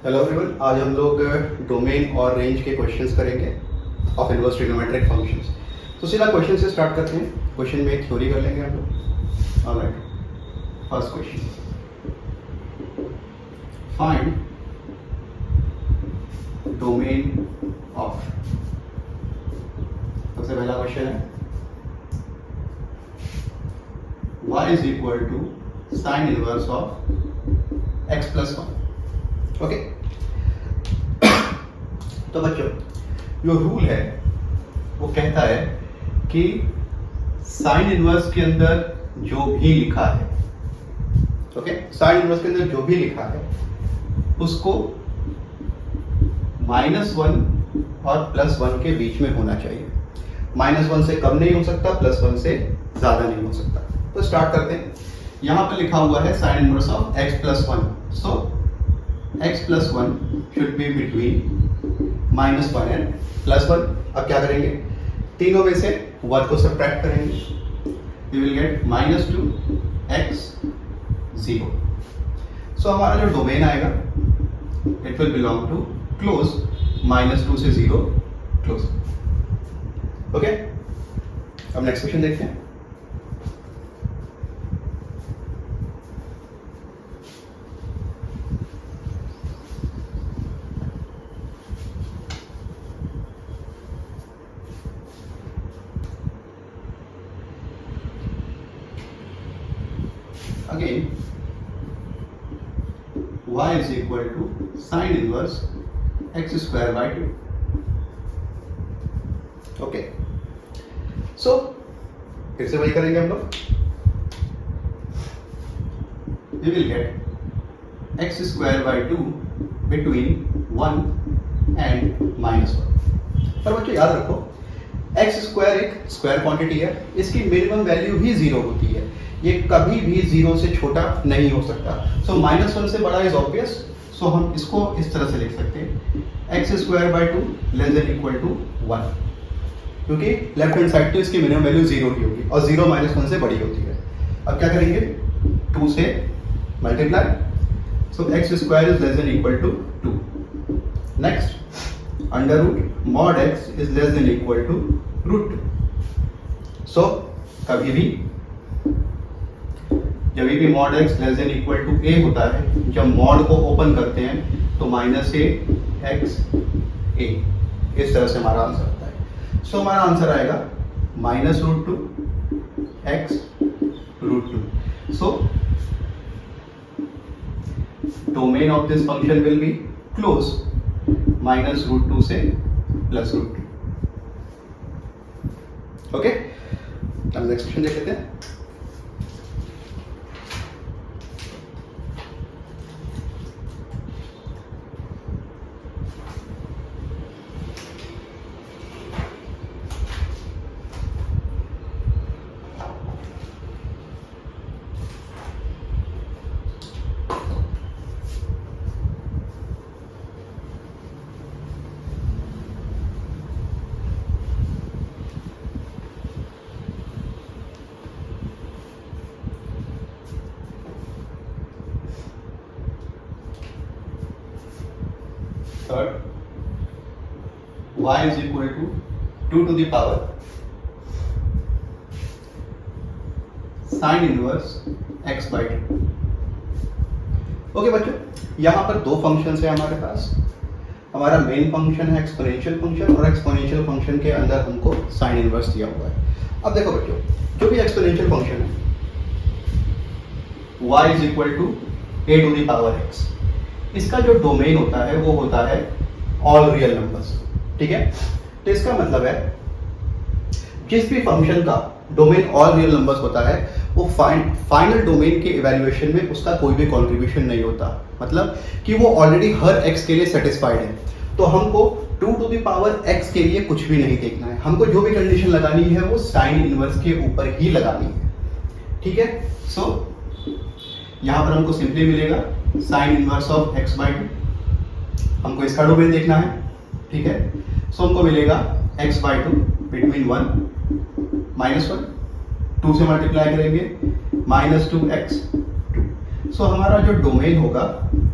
Hello everyone, आज हम लोग डोमेन और रेंज के क्वेश्चंस करेंगे ऑफ इनवर्स ट्रिग्नोमेट्रिक फंक्शंस। तो सीधा क्वेश्चन से स्टार्ट करते हैं। क्वेश्चन में एक थ्योरी कर लेंगे हम लोग। Alright, first question, find domain of. सबसे पहला क्वेश्चन है y is equal to sine inverse of x plus 1। Okay, तो बच्चों जो रूल है वो कहता है कि साइन इनवर्स के अंदर जो भी लिखा है, ओके, साइन इनवर्स के अंदर जो भी लिखा है उसको -1 और +1 के बीच में होना चाहिए। -1 से कम नहीं हो सकता, +1 से ज्यादा नहीं हो सकता। तो स्टार्ट करते हैं। यहां पर लिखा हुआ है sign inverse of x plus 1, so x plus 1 should be between -1 and +1। अब क्या करेंगे, तीनों में से 1 को सब्ट्रैक्ट करेंगे, वी विल गेट -2 x 0। सो हमारा जो डोमेन आएगा it will belong to close -2 से 0 क्लोज। ओके, अब नेक्स्ट क्वेश्चन देखते हैं। Again, y is equal to sin inverse x square by 2. Okay, so फिर से वही करेंगे हम लोग। We will get x square by 2 between 1 and -1। पर बच्चों याद रखो, x स्क्वायर एक स्क्वायर क्वांटिटी है, इसकी मिनिमम वैल्यू ही 0 होती है। ये कभी भी 0 से छोटा नहीं हो सकता। सो -1 से बड़ा इज ऑब्वियस, सो हम इसको इस तरह से लिख सकते हैं x square by 2 less than equal to 1, क्योंकि लेफ्ट हैंड साइड तो इसकी मिनिमम वैल्यू 0 की होगी और 0 -1 से बड़ी होती है। अब क्या करेंगे, 2 से multiply, so x square is less than equal to 2। Next, under root mod x is less than equal to root. So कभी भी जब भी mod x less than equal to a होता है, जब मॉड को ओपन करते हैं तो -a x a, इस तरह से हमारा आंसर आता है। सो हमारा आंसर आएगा -√2 x √2। So domain of this function will be close -√2 से +√2। ओके, अब नेक्स्ट क्वेश्चन देख लेते हैं। Third, y is equal to 2 to the power sin inverse x by 2। Okay बच्चों, यहाँ पर दो फंक्शंस है हमारे पास। हमारा मेन फंक्शन है एक्सपोनेंशियल फंक्शन, और एक्सपोनेंशियल फंक्शन के अंदर हमको साइन इनवर्स दिया हुआ है। अब देखो बच्चों, जो भी एक्सपोनेंशियल फंक्शन है y is equal to a to the power x, इसका जो डोमेन होता है वो होता है ऑल रियल नंबर्स। ठीक है, तो इसका मतलब है जिस भी फंक्शन का डोमेन ऑल रियल नंबर्स होता है वो फाइनल डोमेन के इवैल्यूएशन में उसका कोई भी कंट्रीब्यूशन नहीं होता, मतलब कि वो ऑलरेडी हर x के लिए सेटिस्फाइड है। तो हमको 2 टू द पावर x के लिए कुछ भी नहीं देखना है, हमको जो भी कंडीशन लगानी है वो साइन इनवर्स के ऊपर ही लगानी है। ठीक है, सो यहां पर हमको सिंपली मिलेगा sign inverse of x by 2। हमको इसका डोमेन देखना है। ठीक है, सो हमको मिलेगा x बाई 2 बिटवीन 1 -1, 2 से मल्टीप्लाई करेंगे -2x 2। सो हमारा जो डोमेन होगा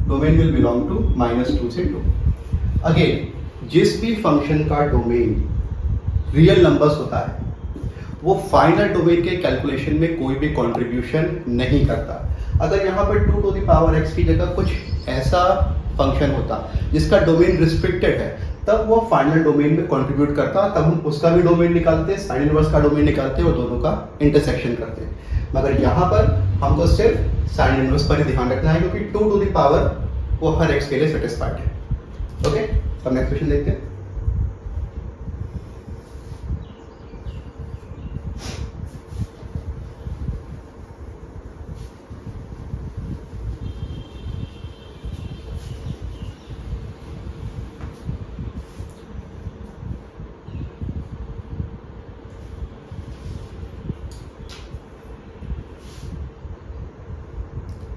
डोमेन विल बिलोंग टू -2 से 2। अगेन जिस भी फंक्शन का डोमेन रियल नंबर्स होता है वो फाइनल डोमेन के कैलकुलेशन में कोई भी कंट्रीब्यूशन नहीं करता। अगर यहाँ पर 2 टू द पावर x की जगह कुछ ऐसा फंक्शन होता जिसका डोमेन रिस्ट्रिक्टेड है, तब वो फाइनल डोमेन में कंट्रीब्यूट करता, तब हम उसका भी डोमेन निकालते, साइन इनवर्स का डोमेन निकालते और दोनों का इंटरसेक्शन करते। मगर यहाँ पर हमको सिर्फ साइन इनवर्स पर ही ध्यान रखना है, क्योंकि 2 टू द पावर वो हर x के लिए सेटिस्फाइड है। ओके, अब नेक्स्ट क्वेश्चन देखते हैं।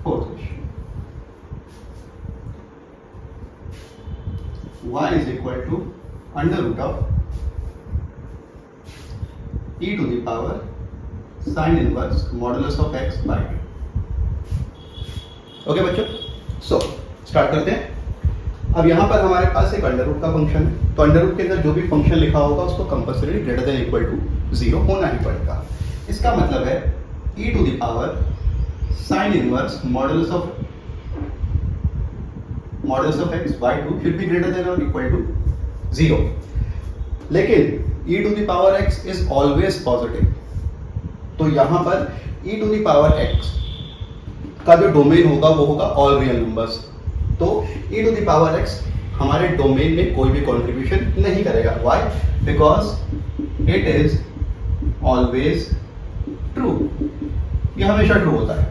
Fourth question. Y is equal to under root of e to the power sin inverse modulus of x by 2। Okay बच्चों, सो स्टार्ट करते हैं। अब यहाँ पर हमारे पास एक अंडर रूट का फंक्शन है, तो अंडर रूट के अंदर जो भी फंक्शन लिखा होगा उसको compulsory greater than equal to 0 होना ही पड़ेगा। इसका मतलब है e to the power sin inverse modulus of x by 2 should be greater than or equal to 0। लेकिन e to the power x is always positive, तो यहां पर e to the power x का जो डोमेन होगा वो होगा all real numbers. तो e to the power x हमारे डोमेन में कोई भी कंट्रीब्यूशन नहीं करेगा। Why? Because it is always true, ये हमेशा ट्रू होता है।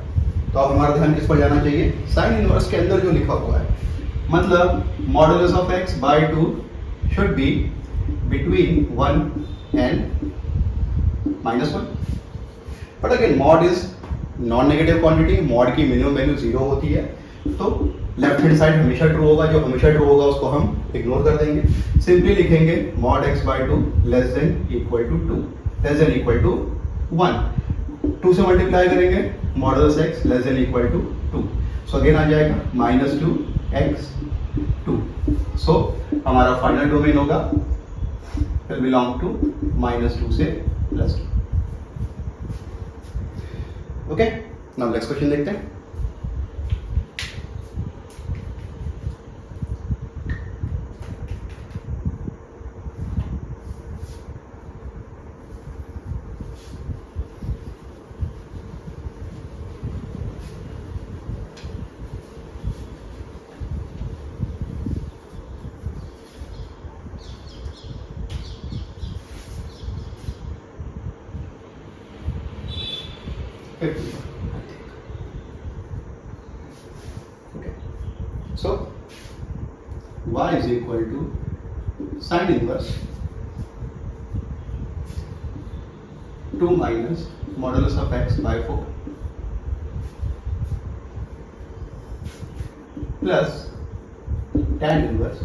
तो अब हमारा ध्यान किस पर जाना चाहिए? साइन इनवर्स के अंदर जो लिखा हुआ है, मतलब modulus of x by 2 should be between 1 and -1। But again mod is non negative quantity, mod की मिनिमम वैल्यू 0 होती है, तो लेफ्ट हैंड साइड हमेशा ट्रू होगा, जो हमेशा ट्रू होगा उसको हम इग्नोर कर देंगे। सिंपली लिखेंगे mod x by 2 less than equal to 2 less than equal to 1। 2 से मल्टीप्लाई करेंगे modulus x less than equal to 2, so again आ जाएगा -2x 2। सो हमारा फाइनल डोमेन होगा विल बिलोंग टू -2 से +2। ओके, नाउ नेक्स्ट क्वेश्चन देखते हैं। Okay, so y is equal to sin inverse 2 minus modulus of x by 4 plus tan inverse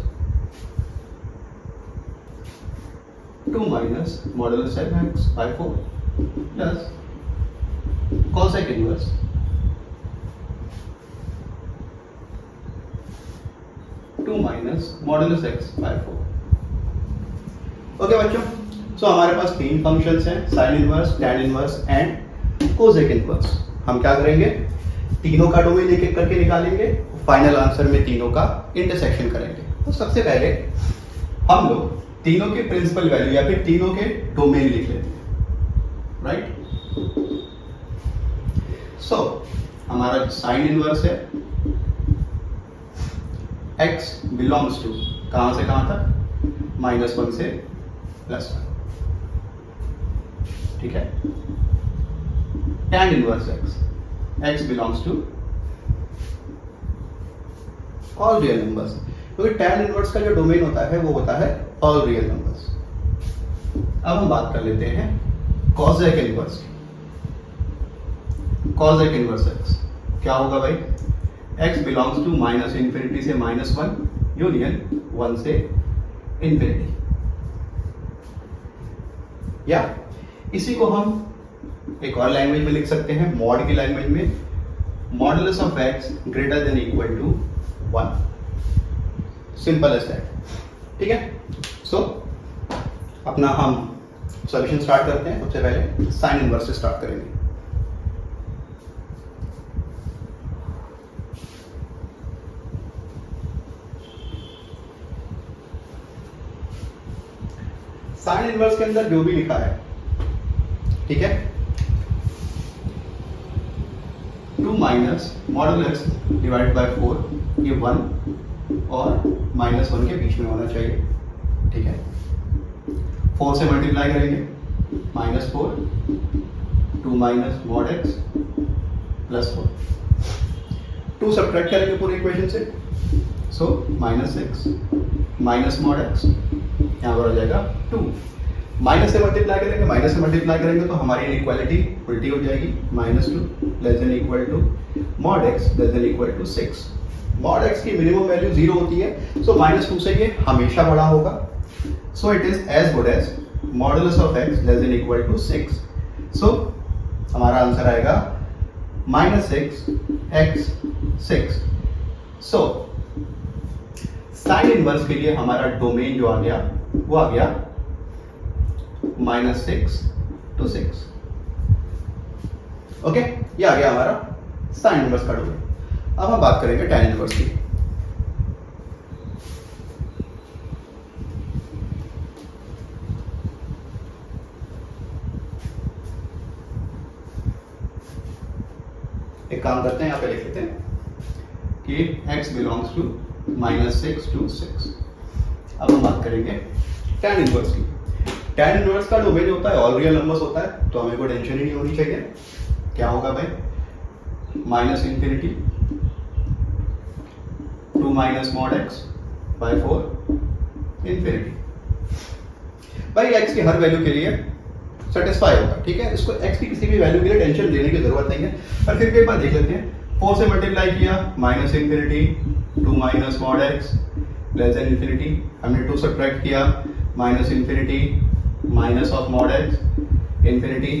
2 minus modulus of x by 4 plus cosec inverse 2 minus modulus x by 4। Okay बच्चों, सो हमारे पास तीन functions हैं, sine inverse, tan inverse and cosec inverse. हम क्या करेंगे? तीनों का domain एक एक करके निकालेंगे, फाइनल आंसर में तीनों का इंटरसेक्शन करेंगे। तो सबसे पहले हम लोग तीनों के प्रिंसिपल वैल्यू या फिर तीनों के डोमेन लिख लेते हैं, राइट? सो हमारा साइन इनवर्स है x बिलोंग्स टू कहां से कहां तक? -1 से +1, ठीक है। tan inverse x belongs to all real numbers, क्योंकि tan इनवर्स का जो डोमेन होता है वो होता है ऑल रियल नंबर्स। अब हम बात कर लेते हैं cosec inverse. cosec inverse x क्या होगा भाई? x बिलोंग्स टू -∞ से -1 यूनियन 1 से इंफिनिटी। या इसी को हम एक और लैंग्वेज में लिख सकते हैं, मॉड की लैंग्वेज में, modulus of x greater than equal to 1, simple as that. ठीक है, सो अपना हम सॉल्यूशन स्टार्ट करते हैं। सबसे पहले साइन इनवर्स से स्टार्ट करेंगे। साइन इनवर्स के अंदर जो भी लिखा है, ठीक है, 2 minus modulus x divide by 4, ये 1 और -1 के बीच में होना चाहिए। ठीक है, 4 से मल्टीप्लाई करेंगे, -4, 2 minus mod x plus 4, 2 subtract करेंगे पूरे इक्वेशन से, सो -6 माइनस मॉड एक्स, यहाँ पर हो जाएगा 2, माइनस से मल्टीप्लाई करेंगे, माइनस से मल्टीप्लाई करेंगे तो हमारी इनइक्वालिटी उल्टी हो जाएगी, -2 less than equal to mod x less than equal to 6। Mod x की मिनिमम वैल्यू 0 होती है, सो -2 से ये हमेशा बड़ा होगा, so it is as good as modulus of x less than equal to 6। So हमारा आंसर आएगा -6 x 6। सो साइन इनवर्स के लिए हमारा डोमेन जो आ गया वो आ गया -6 to 6। ओके, ये आ गया हमारा साइन इनवर्स का डोमेन। अब हम बात करेंगे टैन इनवर्स की। एक काम करते हैं, यहां पे लिख लेते हैं कि x बिलोंग्स टू -6 to 6। अब हम बात करेंगे टैन इनवर्स की। टैन इनवर्स का डोमेन होता है ऑल रियल नंबर्स होता है, तो हमें कोई टेंशन ही नहीं होनी चाहिए। क्या होगा भाई, -∞ 2 minus mod x by 4 infinity. भाई x की हर वैल्यू के लिए सेटिस्फाई होगा, ठीक है, इसको x की किसी भी वैल्यू के लिए टेंशन लेने की जरूरत नहीं है। पर फिर भी एक बार देख लेते हैं, 4 से मल्टीप्लाई किया, -∞ 2 minus mod x less than infinity, हमने 2 सब्ट्रैक्ट किया, -∞ minus of mod x infinity,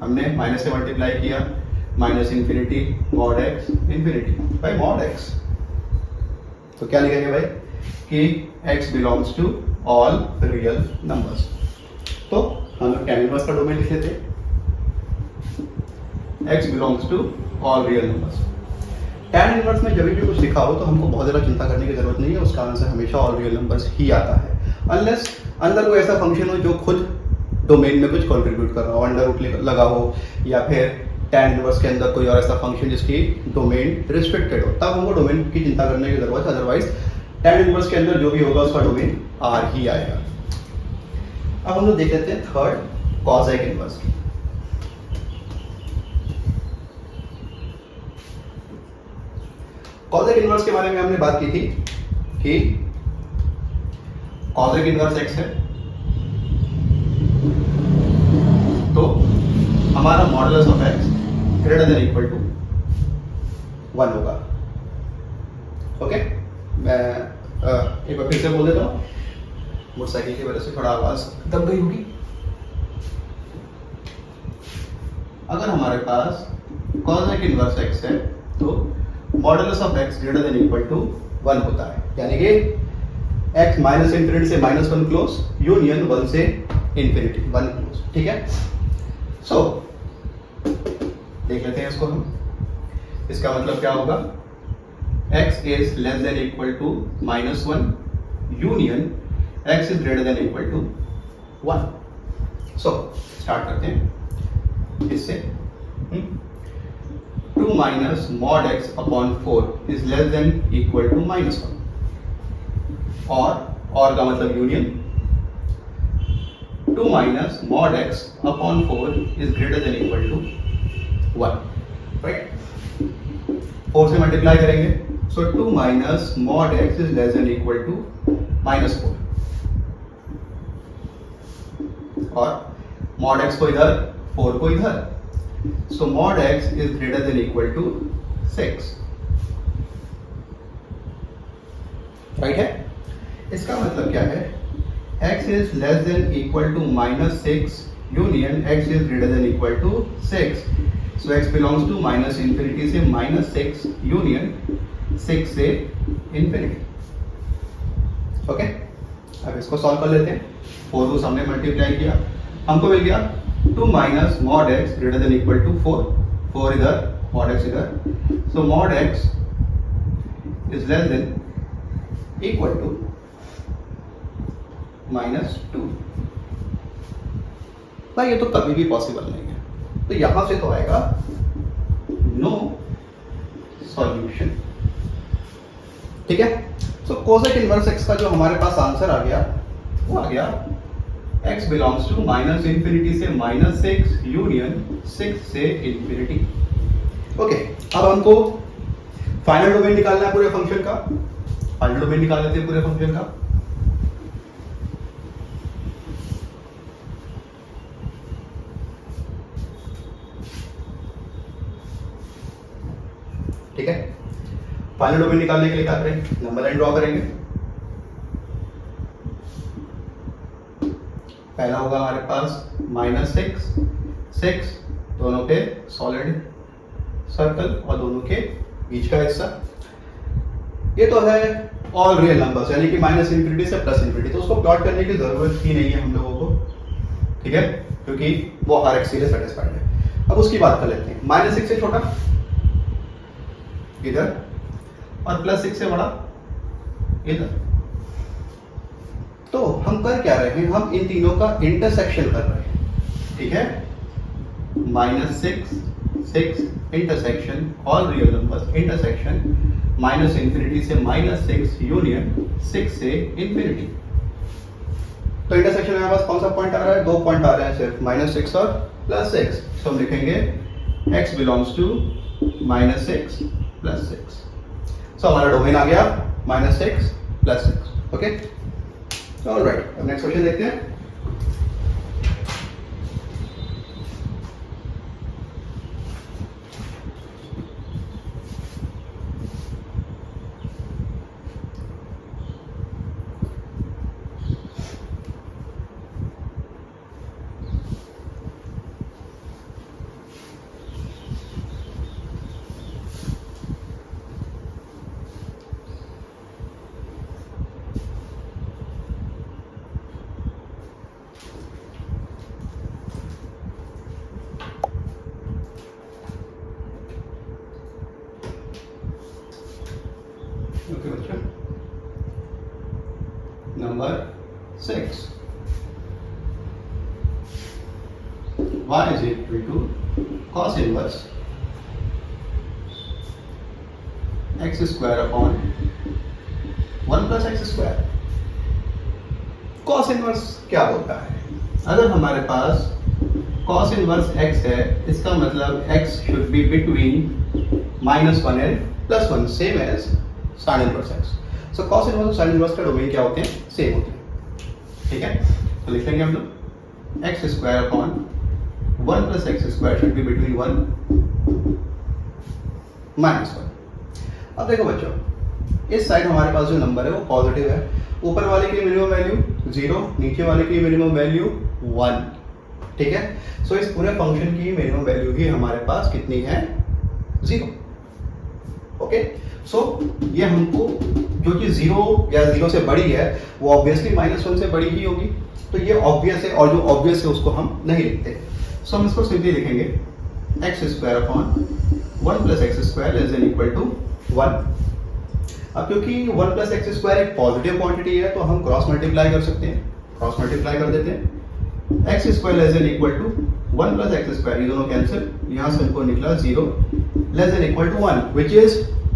हमने माइनस से मल्टीप्लाई किया, -∞ mod x infinity by mod x. तो क्या लिखेंगे भाई कि x belongs to all real numbers. तो हम लोग टैन इनवर्स का डोमेन लिख लेते हैं, x belongs to all real numbers. Tan inverse में जब भी कुछ लिखा हो तो हमको बहुत ज़्यादा चिंता करने की जरूरत नहीं है, उसका आंसर हमेशा ऑल रियल नंबर्स ही आता है, अनलेस अंदर कोई ऐसा फंक्शन हो जो खुद डोमेन में कुछ कंट्रीब्यूट कर रहा हो, अंडर रूट लगा हो, या फिर टैन इनवर्स के अंदर कोई और ऐसा फंक्शन जिसकी डोमेन रिस्ट्रिक्टेड हो, तब हमको डोमेन की चिंता करने की जरूरत है। अदरवाइज टैन इनवर्स के अंदर जो भी होगा उसका डोमेन आर ही आएगा। अब हम लोग देख लेते हैं थर्ड कॉसेक इनवर्स की। कॉसेक इनवर्स के बारे में हमने बात की थी कि कॉसेक इनवर्स x है तो हमारा modulus of x greater than equal to 1 होगा। ओके, मैं एक बार फिर से बोल देता हूँ, मोटरसाइकिल की वजह से थोड़ा आवाज दब गई होगी। अगर हमारे पास कॉसेक इनवर्स x है तो modulus of x greater than equal to 1 होता है, यानी कि x -∞ से -1 क्लोज, यूनियन 1 से इंफिनिटी 1 क्लोज। ठीक है, सो देख लेते हैं इसको हम। इसका मतलब क्या होगा, x is less than equal to -1 union x is greater than equal to 1। So start करते हैं इससे। 2 minus mod x upon 4 is less than equal to -1, और का मतलब union 2 minus mod x upon 4 is greater than equal to 1, right. 4 से multiply करेंगे, so 2 minus mod x is less than equal to -4, और mod x को इधर, 4 को इधर, so mod x is greater than equal to 6, right है। इसका मतलब क्या है, x is less than equal to -6 union x is greater than equal to 6, so x belongs to -∞ से -6 यूनियन 6 से इंफिनिटी। ओके, अब इसको सॉल्व कर लेते हैं। 4 को सामने मल्टीप्लाई किया, हमको मिल गया 2 minus mod X greater than equal to 4, 4 इधर, मॉड एक्स इधर, so mod X is less than equal to -2। भाई ये तो कभी भी पॉसिबल नहीं है, तो यहां से तो आएगा नो सॉल्यूशन। ठीक है, सो कोसेक इनवर्स एक्स का जो हमारे पास आंसर आ गया वो आ गया x belongs to minus infinity से -6 यूनियन 6 से इंफिनिटी। ओके, अब हमको फाइनल डोमेन निकालना है पूरे फंक्शन का। फाइनल डोमेन निकाल लेते हैं पूरे फंक्शन का। ठीक है, फाइनल डोमेन निकालने के लिए क्या करेंगे, नंबर लाइन ड्रॉ करेंगे। पहला होगा हमारे पास -6 दोनों पे सॉलिड सर्कल और दोनों के बीच का हिस्सा। ये तो है ऑल रियल नंबर्स, यानी कि माइनस इंफिनिटी से प्लस इंफिनिटी, तो उसको प्लॉट करने की जरूरत ही नहीं है हम लोगों को। ठीक है, क्योंकि वो हर एक्स के लिए सेटिस्फाइड है। अब उसकी बात कर लेते हैं। -6 से छोटा इधर और +6 से बड़ा इधर। तो हम कर क्या रहे हैं, हम इन तीनों का इंटरसेक्शन कर रहे हैं। ठीक है, -6 intersection all real numbers intersection minus infinity से -6 यूनियन 6 से इंफिनिटी। तो इंटरसेक्शन में हमारे पास कौन सा पॉइंट आ रहा है, 2 पॉइंट आ रहे हैं सिर्फ, -6 और +6। तो हम लिखेंगे x बिलोंग्स टू -6 +6। सो हमारा डोमेन आ गया -6 +6। ओके, ऑलराइट, अब नेक्स्ट क्वेश्चन देखते हैं। ओके बच्चों, number 6, y is equal to cos inverse x square upon 1 plus x square। cos inverse क्या होता है, अगर हमारे पास cos इनवर्स x है, इसका मतलब x should be between -1 and +1, same as sin inverse x। So cos inverse और sin inverse का डोमेन क्या होते हैं, सेम होते हैं। ठीक है, तो लिख लेंगे हम लोग x square upon 1 plus x square should be between 1 -1। अब देखो बच्चों, इस साइड हमारे पास जो नंबर है वो पॉजिटिव है। ऊपर वाले की मिनिमम वैल्यू 0, नीचे वाले की मिनिमम वैल्यू 1। ठीक है, सो इस पूरे फंक्शन की मिनिमम वैल्यू ही हमारे पास कितनी है, 0। ओके, सो ये हमको जो कि 0 या 0 से बड़ी है वो ऑब्वियसली -1 से बड़ी ही होगी, तो ये ऑब्वियस है, और जो ऑब्वियस है उसको हम नहीं लिखते। सो हम इसको सिंपली लिखेंगे x square upon 1 plus x square less than equal to 1। अब क्योंकि 1 plus x स्क्वायर एक पॉजिटिव क्वांटिटी है, तो हम क्रॉस मल्टीप्लाई कर सकते हैं, क्रॉस मल्टीप्लाई कर देते हैं। x square less than equal to 1 plus x square, ये दोनों कैंसिल, यहाँ से हमको निकला 0 less than equal to 1, which is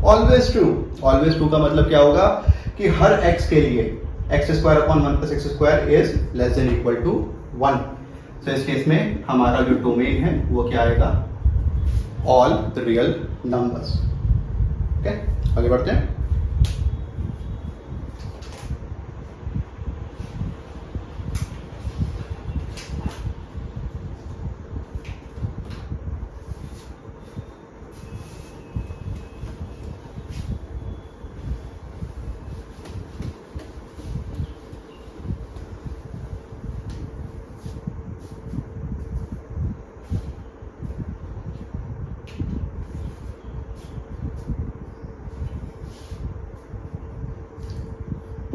always true. Always true का मतलब क्या होगा कि हर x के लिए x square upon 1 plus x square is less than equal to 1। तो इस केस में हमारा जो डोमेन है वो क्या आएगा, all the real numbers. Okay, आगे बढ़ते हैं।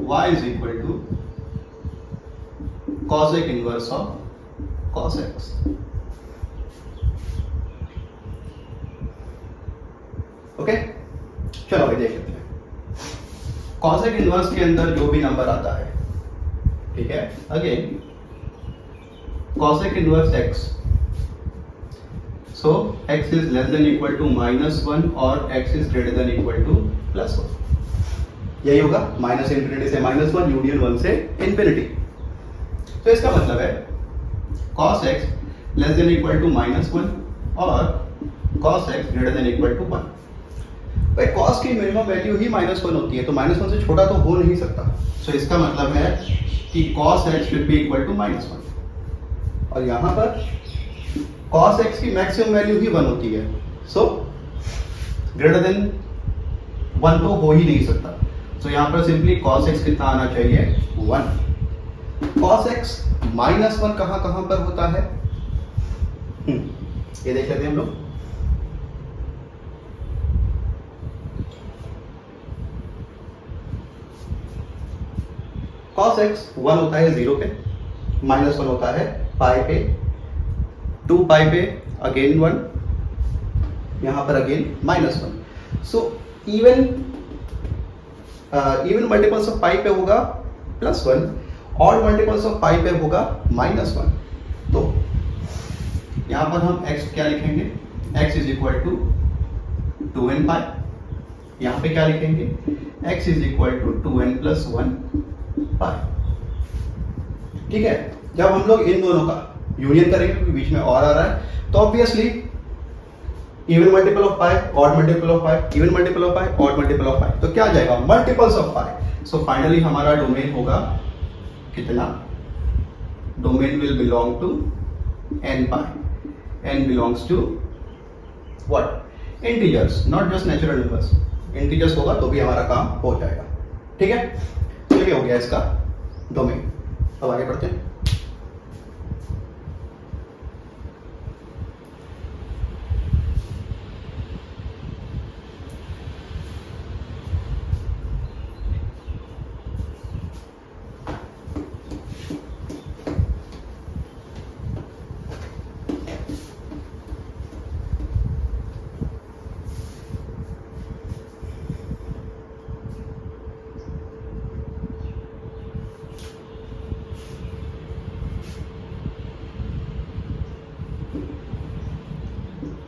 y is equal to cosec inverse of cos x। Okay, चलो अभी देख लेते हैं। cosec इनवर्स के अंदर जो भी नंबर आता है, ठीक है, again cosec inverse x, so x is less than equal to -1 और x is greater than equal to +1। यही होगा, माइनस इंफिनिटी से -1, यूनियन 1 से इंफिनिटी। तो इसका मतलब है cos x less than equal to -1 और cos x greater than equal to 1। भाई cos की मिनिमम वैल्यू ही -1 होती है, तो -1 से छोटा तो हो नहीं सकता। सो इसका मतलब है कि cos x should be equal to -1 और यहां पर cos x की मैक्सिमम वैल्यू ही 1 होती है, सो ग्रेटर देन 1 तो हो ही नहीं सकता। सो यहां पर सिंपली cos x कितना आना चाहिए, 1। cos x -1 कहां कहां पर होता है, ये देख लेते हैं हम लोग। cos x 1 होता है 0 पे, -1 होता है पाई पे, 2 पाई पे अगेन 1, यहां पर again -1। So even multiples of pi पे होगा +1, ऑड मल्टीपल्स ऑफ पाई पे होगा -1। तो यहां पर हम x क्या लिखेंगे, x is equal to 2n pi. यहां पे क्या लिखेंगे, x is equal to 2n + 1 pi. ठीक है, जब हम लोग इन दोनों का यूनियन करेंगे, क्योंकि बीच में और आ रहा है, तो obviously even multiple of pi, odd multiple of pi, even multiple of pi, odd multiple of pi, तो क्या आ जाएगा, multiples of pi. So finally हमारा डोमेन होगा कितना, domain will belong to n pi, n belongs to what, integers, not just natural numbers. Integers होगा तो भी हमारा काम हो जाएगा। ठीक है, तो ये हो गया इसका डोमेन। अब आगे बढ़ते हैं।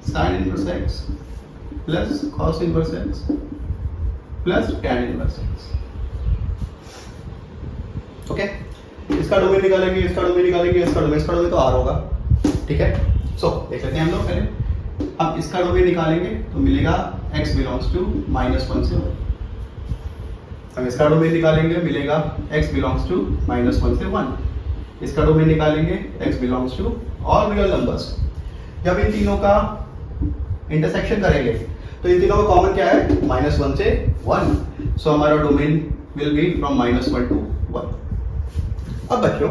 sin inverse x plus cos inverse x plus tan inverse x। Okay, इसका डोमेन निकालेंगे, इसका डोमेन निकालेंगे, इसका डोमेन तो r होगा। ठीक है, सो देख लेते हैं हम लोग पहले। अब इसका डोमेन निकालेंगे तो मिलेगा x बिलोंग्स टू -1 से 1। हम इसका डोमेन निकालेंगे, मिलेगा x बिलोंग्स टू -1 से 1। इसका डोमेन निकालेंगे, x belongs to all real numbers. जब इन तीनों का इंटरसेक्शन करेंगे तो इन तीनों का कॉमन क्या है, -1 से 1। सो हमारा domain will be from -1 to 1। अब बच्चों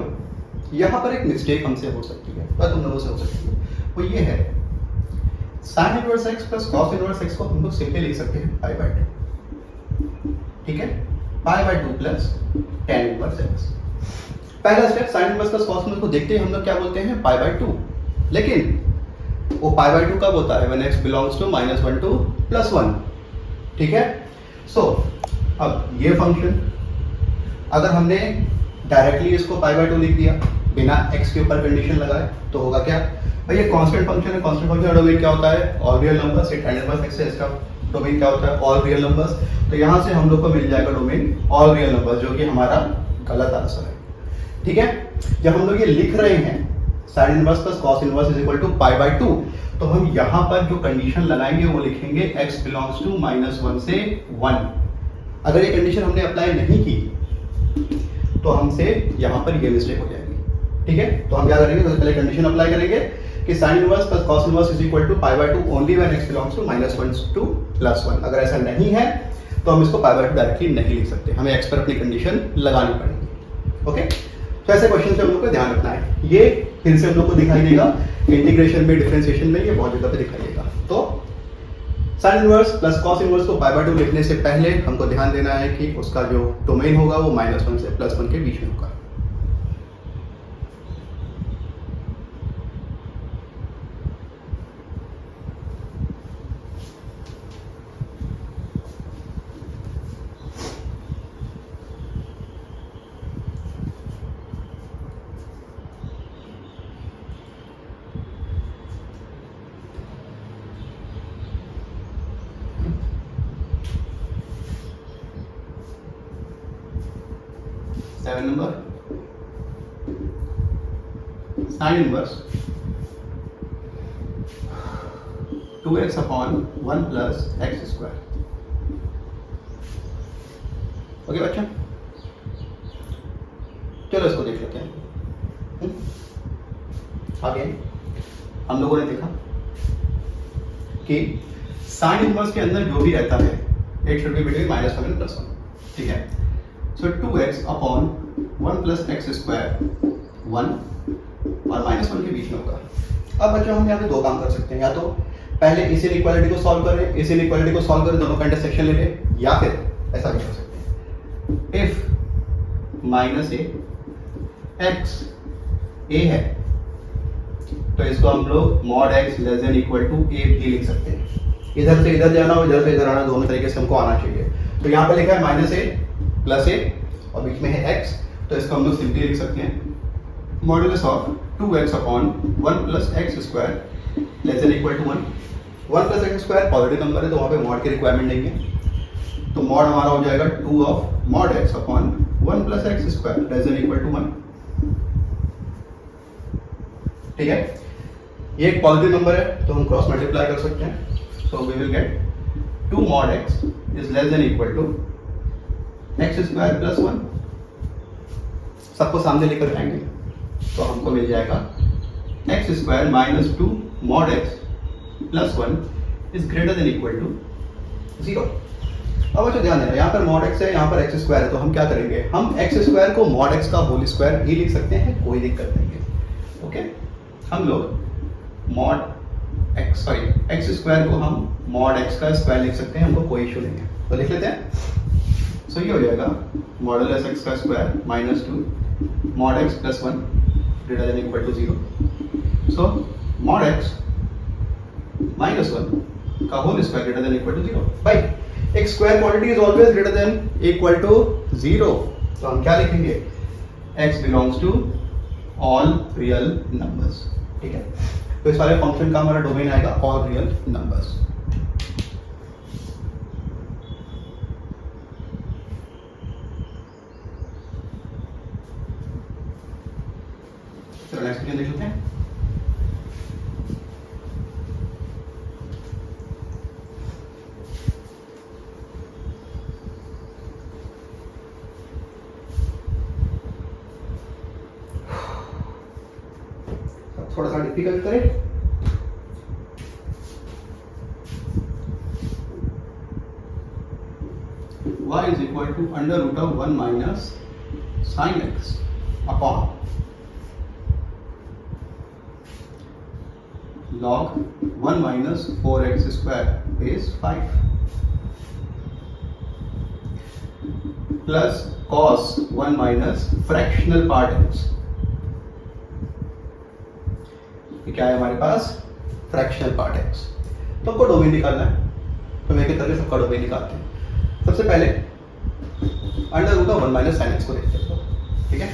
यहां पर एक मिस्टेक हमसे हो सकती है, पर तुम लोगों से हो सकती है, वो ये है sin inverse x plus cos inverse x को हम लोग सिंपली लिख सकते हैं π/2। ठीक है, π/2 प्लस tan इनवर्स x। पहला step sin inverse plus cos inverse को देखते ही हम लोग क्या बोलते हैं, π/2। लेकिन वो π/2 कब होता है, when x belongs to -1 to +1। ठीक है, सो अब ये फंक्शन अगर हमने डायरेक्टली इसको π/2 लिख दिया बिना x के ऊपर कंडीशन लगाए तो होगा क्या, भाई ये कांस्टेंट फंक्शन है, कांस्टेंट फंक्शन का डोमेन क्या होता है, ऑल रियल नंबर्स। ये tan इनवर्स x है, इसका डोमेन क्या होता है, ऑल रियल नंबर्स। तो यहां से हम लोग को मिल जाएगा डोमेन ऑल रियल नंबर्स, जो कि हमारा गलत आंसर है। ठीक है, जब हम लोग ये लिख रहे हैं sin inverse plus cos inverse is equal to π/2, तो हम यहां पर जो कंडीशन लगाएंगे वो लिखेंगे x बिलोंग्स टू -1 से 1। अगर ये कंडीशन हमने अप्लाई नहीं की तो हमसे यहां पर ये मिस्टेक हो जाएगी। ठीक है, तो हम क्या करेंगे, तो पहले कंडीशन अप्लाई करेंगे कि sin inverse plus cos inverse is equal to π/2 only when x belongs to -1 to +1। अगर ऐसा नहीं है तो हम इसको π/2 डायरेक्टली नहीं लिख सकते, हमें x पर अपनी कंडीशन लगानी पड़ेगी। ओके, तो ऐसे क्वेश्चन से हम लोग को ध्यान रखना है। ये फिर से हम लोग को दिखाई देगा इंटीग्रेशन में, डिफरेंशिएशन में, ये बहुत जगह पे दिखाई देगा। तो sine inverse plus cos inverse को पाई बाय 2 लिखने से पहले हमको ध्यान देना है कि उसका जो डोमेन होगा वो -1 से +1 के बीच में होगा। Seven number, sine inverse 2x upon 1 plus x square. Okay बच्चा, चलो इसको देख लेते हैं। आगे हम लोगों ने देखा कि साइन इनवर्स के अंदर जो भी रहता है it should be between -1 and +1, ठीक है। सो 2x upon 1 plus x square 1 और -1 के बीच में होगा। अब बच्चों हम यहाँ पे दो काम कर सकते हैं, या तो पहले इस इनइक्वालिटी को सॉल्व करें, इस इनइक्वालिटी को सॉल्व करें, दोनों का इंटरसेक्शन ले लें, या फिर ऐसा भी कर सकते हैं, इफ -a x a है तो इसको हम लोग mod x less than equal to a भी लिख सकते हैं। इधर से इधर जाना और इधर से इधर आना, दोनों तरीके से हमको आना चाहिए। तो यहाँ पे लिखा है -a प्लस a और बीच में है x, तो इसको हम लोग सिंपली लिख सकते हैं modulus of 2x upon 1 plus x square less than equal to 1। 1 plus x square positive number है तो वहाँ पे मॉड की रिक्वायरमेंट नहीं है, तो मॉड हमारा हो जाएगा 2 of mod x upon 1 plus x square less than equal to 1, ठीक है। ये एक पॉजिटिव नंबर है तो हम क्रॉस मल्टीप्लाई कर सकते हैं, so we will get 2 mod x is less than equal to x square plus 1। सबको सामने लेकर जाएंगे तो हमको मिल जाएगा x square minus 2 mod x plus 1 is greater than equal to 0। अब अच्छा ध्यान देना, यहाँ पर मॉड x है, यहाँ पर एक्स स्क्वायर है, तो हम क्या करेंगे, हम एक्स स्क्वायर को मॉड x का होल स्क्वायर भी लिख सकते हैं, कोई दिक्कत नहीं है। ओके, हम लोग मॉड एक्स स्क्वायर को हम मॉड x का स्क्वायर लिख सकते हैं, हमको कोई इशू नहीं है, तो लिख लेते हैं। सो ये हो जाएगा मॉडुलस x का square minus 2 mod x plus 1 greater than equal to 0। So mod x minus 1 का whole square greater than equal to 0। भाई एक square quantity is always greater than equal to 0, तो हम क्या लिखेंगे, x belongs to all real numbers, ठीक है। तो इस वाले फंक्शन का हमारा डोमेन आएगा ऑल रियल नंबर्स। चलो नेक्स्ट क्वेश्चन देख लेते हैं। थोड़ा सा डिफिकल्ट करें, y is equal to under root of 1 minus sin x upon log 1 minus 4x square base 5 plus cos 1 minus fractional part x। ये क्या है हमारे पास, फ्रैक्शनल पार्ट x। तो आपको डोमेन निकालना है, तो मैं क्या करके सबका डोमेन निकालते हैं। सबसे पहले under root of 1 minus sine x को देखते हैं, ठीक है।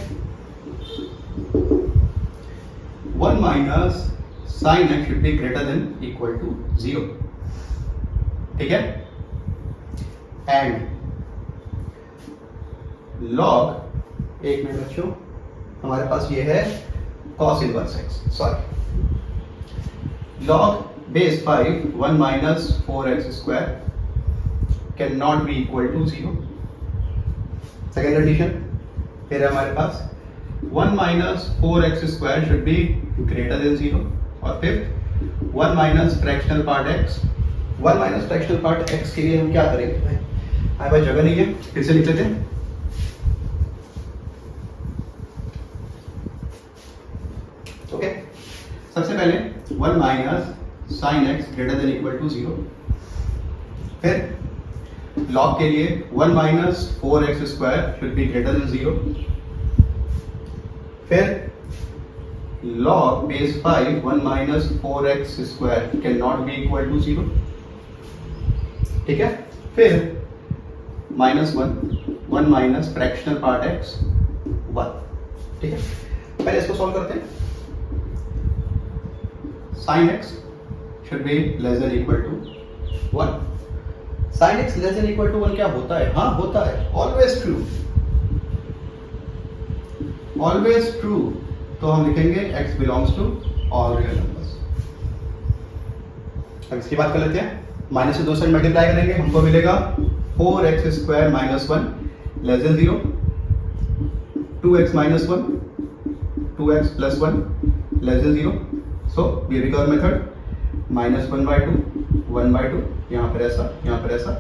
1 minus sine x should be greater than equal to 0, ठीक है। एंड लॉग, एक मिनट बच्चों, हमारे पास ये है cos inverse x, sorry, log base 5 1 minus 4x square cannot be equal to 0। Second condition फिर है हमारे पास 1 minus 4x square should be greater than 0। और fifth 1 minus fractional part x, 1 minus fractional part x के लिए हम क्या करेंगे, हाँ भाई जगह नहीं है, फिर से लिख लेते हैं। ओके, सबसे पहले 1 minus sine x greater than equal to 0, फिर लॉग के लिए 1 minus 4x square should be greater than 0। फिर log base 5 1 minus 4x square can not be equal to 0। ठीक है, फिर -1 माइनस फ्रैक्शनल पार्ट x 1। ठीक है, पहले इसको सॉल्व करते हैं। sin x should be less than equal to 1। sin x less than equal to 1 क्या होता है? हाँ होता है, ऑलवेज ट्रू, ऑलवेज ट्रू। तो हम लिखेंगे x belongs to all real numbers. अब इसकी बात कर लेते हैं। माइनस से 2 से मल्टीप्लाई करेंगे, हमको मिलेगा 4x square minus 1 less than 0, 2x minus 1, 2x plus 1 less than 0। सो बेबीकर मेथड -1/2 1/2, यहाँ पर ऐसा, यहाँ पर ऐसा,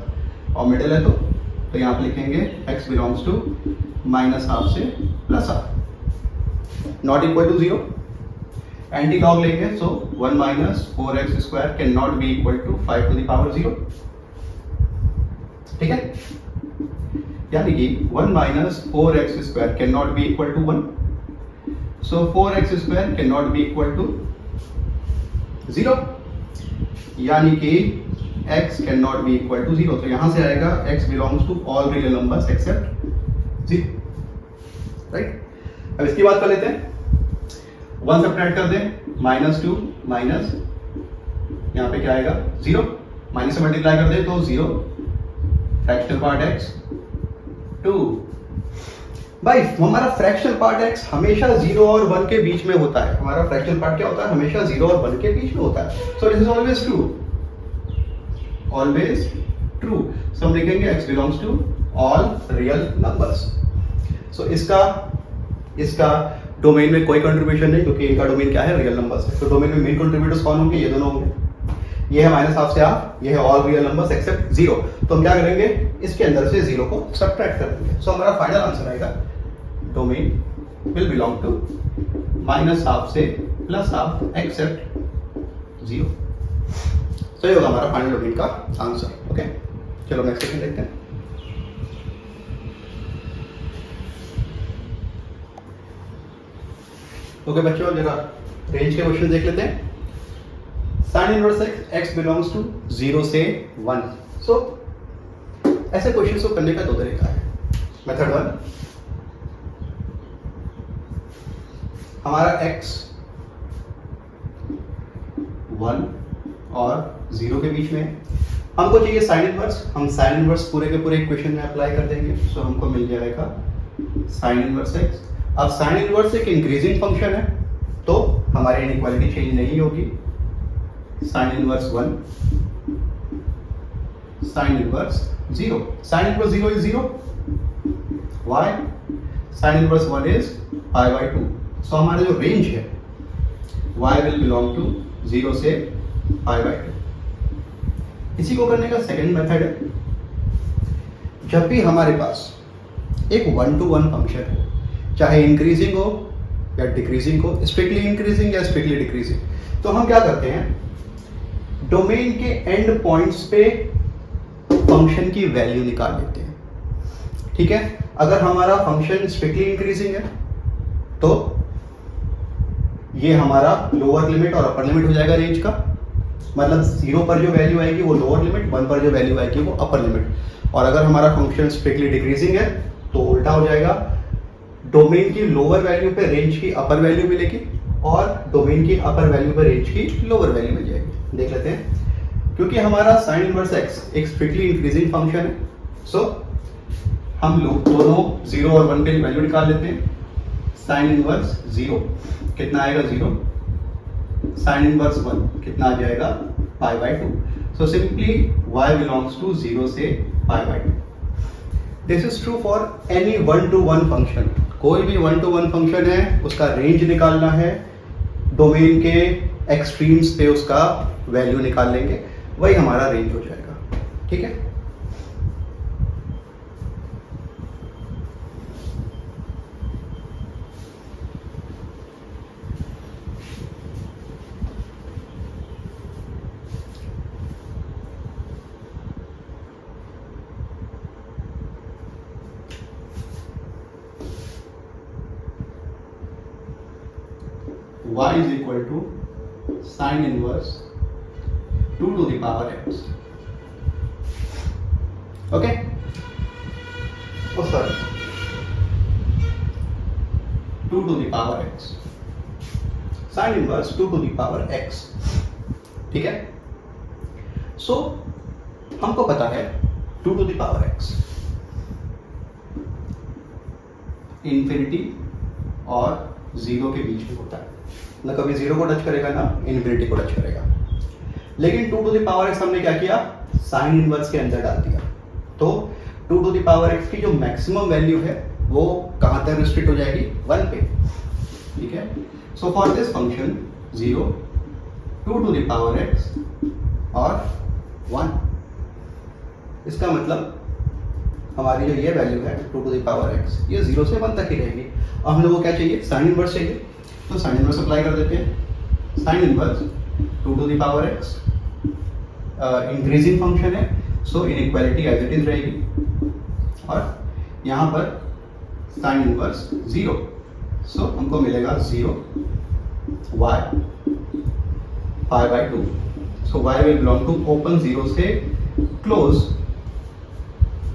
और मिडिल है तो यहाँ पर लिखेंगे x बिलोंग्स टू -½ से +½ not equal to 0। Anti log लेंगे, so 1 minus 4x square can not be equal to 5 to the power 0। ठीक है, यानी कि 1 minus 4x square can not be equal to 1, so 4x square can not be equal to 0, यानी कि x can not be equal to 0। तो यहां से आएगा x belongs to all real numbers except 0। Right, अब इसकी बात कर लेते हैं। 1 सब्ट्रैक्ट कर दें, -2 माइनस, यहाँ पे क्या आएगा 0, माइनस से मल्टीप्लाई कर दें तो 0, फ्रैक्शनल पार्ट x 2। भाई हमारा फ्रैक्शनल पार्ट x हमेशा 0 और 1 के बीच में होता है। हमारा फ्रैक्शनल पार्ट क्या होता है? हमेशा 0 और 1 के बीच में होता है। So this is always true, always true. So हम लिखेंगे x belongs to all real numbers. So इसका डोमेन में कोई कंट्रीब्यूशन नहीं, क्योंकि इनका डोमेन क्या है? रियल नंबर्स है। तो डोमेन में मेन कंट्रीब्यूटर्स कौन होंगे? ये दोनों होंगे। ये है -½ से ½ ये है ऑल रियल नंबर्स एक्सेप्ट 0। तो हम क्या करेंगे? इसके अंदर से 0 को सब्ट्रैक्ट कर देंगे। सो हमारा फाइनल आंसर आएगा डोमेन विल बिलोंग टू -½ से +½ एक्सेप्ट 0। तो ये होगा हमारा फाइनल डोमेन का आंसर। ओके, चलो नेक्स्ट क्वेश्चन देखते हैं। ओके बच्चों, जरा रेंज के क्वेश्चन देख लेते हैं। Sine inverse x belongs to 0 से 1। सो ऐसे क्वेश्चन को करने का 2 तरीका है। मेथड 1, हमारा x 1 और 0 के बीच में है, हमको चाहिए साइन इनवर्स। हम साइन इनवर्स पूरे के पूरे इक्वेशन में अप्लाई कर देंगे। सो हमको मिल जाएगा साइन इनवर्स x। अब साइन इनवर्स एक इंक्रीजिंग फंक्शन है, तो हमारी इनइक्वालिटी चेंज नहीं होगी। Sine inverse 1, sine inverse 0। Sine inverse 0 is 0। Why? Sine inverse 1 is π/2। So हमारा जो रेंज है y विल बिलोंग टू 0 से π/2। इसी को करने का सेकंड मेथड है, जब भी हमारे पास एक 1-to-1 फंक्शन हो, चाहे इंक्रीजिंग हो या डिक्रीजिंग हो, स्ट्रिक्टली इंक्रीजिंग या स्ट्रिक्टली डिक्रीजिंग, तो हम क्या करते हैं? डोमेन के एंड पॉइंट्स पे फंक्शन की वैल्यू निकाल लेते हैं। ठीक है, अगर हमारा फंक्शन स्ट्रिक्टली इंक्रीजिंग है तो ये हमारा लोअर लिमिट और अपर लिमिट हो जाएगा रेंज का। मतलब 0 पर जो वैल्यू आएगी वो लोअर लिमिट, 1 पर जो वैल्यू आएगी वो अपर लिमिट। और अगर हमारा फंक्शन स्ट्रिक्टली डिक्रीजिंग है तो उल्टा हो जाएगा, डोमेन की लोअर वैल्यू पे रेंज की अपर वैल्यू मिलेगी और डोमेन की अपर वैल्यू पे रेंज की लोअर वैल्यू मिल जाएगी। देख लेते हैं। क्योंकि हमारा साइन इनवर्स x एक स्ट्रिक्टली इंक्रीजिंग फंक्शन है, सो हम लोग दोनों 0 और 1 पे वैल्यू निकाल लेते हैं। साइन इनवर्स 0 कितना आएगा? 0। साइन इनवर्स 1 कितना आ जाएगा? π/2। So simply y belongs to 0 से π/2। This is true for any 1-to-1 function. कोई भी 1-to-1 फंक्शन है, उसका रेंज निकालना है, डोमेन के एक्सट्रीम्स पे उसका वैल्यू निकाल लेंगे, वही हमारा रेंज हो जाएगा। ठीक है, y is equal to sine inverse 2 to the power x. Okay? Oh sorry. 2 to the power x. Sin inverse 2 to the power x. ठीक है? So हमको पता है 2 to the power x infinity और जीरो के बीच में होता है, ना कभी जीरो को टच करेगा ना इन्फिनिटी को टच करेगा। लेकिन 2 to the power x हमने क्या किया, साइन इनवर्स के अंदर डाल दिया, तो 2 to the power x की जो मैक्सिमम वैल्यू है वो कहां तक रिस्ट्रिक्ट हो जाएगी, 1 पे। ठीक है, so for this function 0, 2 to the power x और 1, इसका मतलब हमारी जो ये वैल्यू है 2 to the power x ये 0 से 1 तक ही रहेगी। अब हम लोग को क्या चाहिए, साइन इनवर्स चाहिए, तो साइन इनवर्स अप्लाई कर देते हैं। Sine inverse 2 to the power x increasing function है, so inequality as it is रहेगी, और यहाँ पर साइन इनवर्स 0, सो हमको मिलेगा 0 y pi by 2, so y will belong to open 0 से क्लोज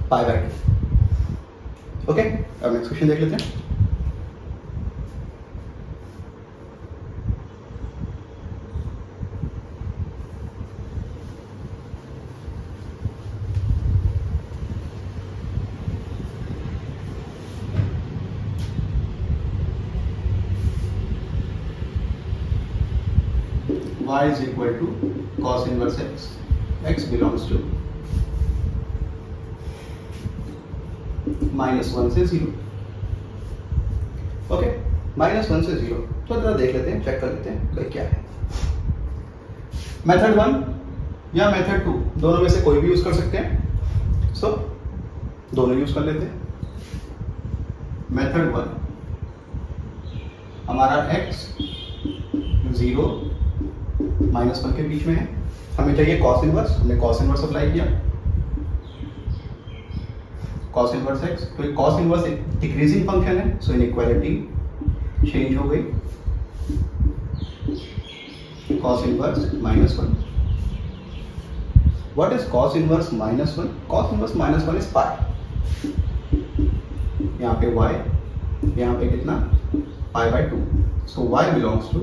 पाई बाई 2। ओके, अब नेक्स्ट क्वेश्चन देख लेते हैं। y is equal to cos inverse x, x belongs to -1 से 0। ओके, -1 से 0, तो जरा देख लेते हैं, चेक कर लेते हैं भाई क्या है। मेथड 1 या मेथड 2 दोनों में से कोई भी यूज कर सकते हैं, सो दोनों यूज कर लेते हैं। मेथड 1 हमारा x 0 -1 के बीच में है, हमें चाहिए cos इनवर्स, हमने cos इनवर्स अप्लाई किया, cos इनवर्स x, तो cos इनवर्स एक डिक्रीजिंग फंक्शन है, सो इनइक्वालिटी चेंज हो गई, cos inverse -1। What is cos inverse -1? cos inverse -1 is pi, यहाँ पे y, यहाँ पे कितना, pi by 2, so y belongs to